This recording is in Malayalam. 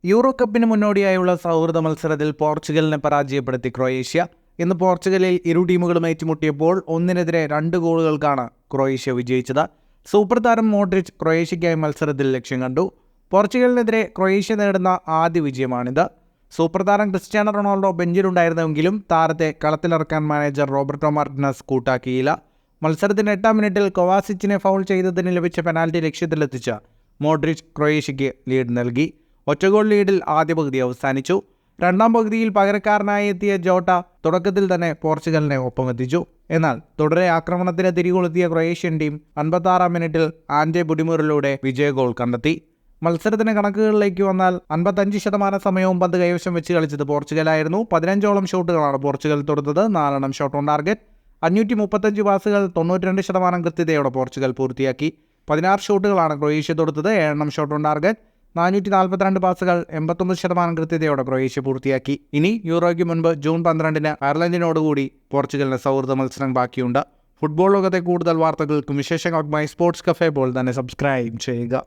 യൂറോ കപ്പിന് മുന്നോടിയായുള്ള സൗഹൃദ മത്സരത്തിൽ പോർച്ചുഗലിനെ പരാജയപ്പെടുത്തി ക്രൊയേഷ്യ. ഇന്ന് പോർച്ചുഗലിൽ ഇരു ടീമുകളും ഏറ്റുമുട്ടിയപ്പോൾ 1-നെതിരെ 2 ഗോളുകൾക്കാണ് ക്രൊയേഷ്യ വിജയിച്ചത്. സൂപ്പർ താരം മോഡ്രിച്ച് ക്രൊയേഷ്യയ്ക്കായി മത്സരത്തിൽ ലക്ഷ്യം കണ്ടു. പോർച്ചുഗലിനെതിരെ ക്രൊയേഷ്യ നേടുന്ന ആദ്യ വിജയമാണിത്. സൂപ്പർ താരം ക്രിസ്ത്യാനോ റൊണാൾഡോ ബെഞ്ചിലുണ്ടായിരുന്നെങ്കിലും താരത്തെ കളത്തിലിറക്കാൻ മാനേജർ റോബർട്ടോ മാർട്ടിനസ് കൂട്ടാക്കിയില്ല. മത്സരത്തിന്റെ 8-ാം മിനിറ്റിൽ കൊവാസിച്ചിനെ ഫൗൾ ചെയ്തതിന് ലഭിച്ച പെനാൽറ്റി ലക്ഷ്യത്തിലെത്തിച്ച മോഡ്രിച്ച് ക്രൊയേഷ്യയ്ക്ക് ലീഡ് നൽകി. ഒറ്റഗോൾ ലീഡിൽ ആദ്യ പകുതി അവസാനിച്ചു. രണ്ടാം പകുതിയിൽ പകരക്കാരനായി എത്തിയ ജോട്ട തുടക്കത്തിൽ തന്നെ പോർച്ചുഗലിനെ ഒപ്പമെത്തിച്ചു. എന്നാൽ തുടരെ ആക്രമണത്തിന് തിരികൊളുത്തിയ ക്രൊയേഷ്യൻ ടീം 56-ാം മിനിറ്റിൽ ആൻഡെ ബുഡിമുറിലൂടെ വിജയ ഗോൾ കണ്ടെത്തി. മത്സരത്തിന് കണക്കുകളിലേക്ക് വന്നാൽ 55% സമയവും പന്ത് കൈവശം വെച്ച് കളിച്ചത് പോർച്ചുഗലായിരുന്നു. 15ഓളം ഷോട്ടുകളാണ് പോർച്ചുഗൽ തൊടുത്തത്. 4 shot on target. 535 പാസുകൾ 92% കൃത്യതയോടെ പോർച്ചുഗൽ പൂർത്തിയാക്കി. 16 ഷോട്ടുകളാണ് ക്രൊയേഷ്യ തൊടുത്തത്. 7 shot on target. 442 പാസുകൾ 81% കൃത്യതയോടെ ക്രൊയേഷ്യ പൂർത്തിയാക്കി. ഇനി യൂറോയ്ക്ക് മുൻപ് ജൂൺ 12-ന് അയർലൻഡിനോടുകൂടി പോർച്ചുഗലിന് സൗഹൃദ മത്സരം ബാക്കിയുണ്ട്. ഫുട്ബോൾ ലോകത്തെ കൂടുതൽ വാർത്തകൾക്കും വിശേഷങ്ങൾക്കുമായി സ്പോർട്സ് കഫേ പോൾ തന്നെ സബ്സ്ക്രൈബ് ചെയ്യുക.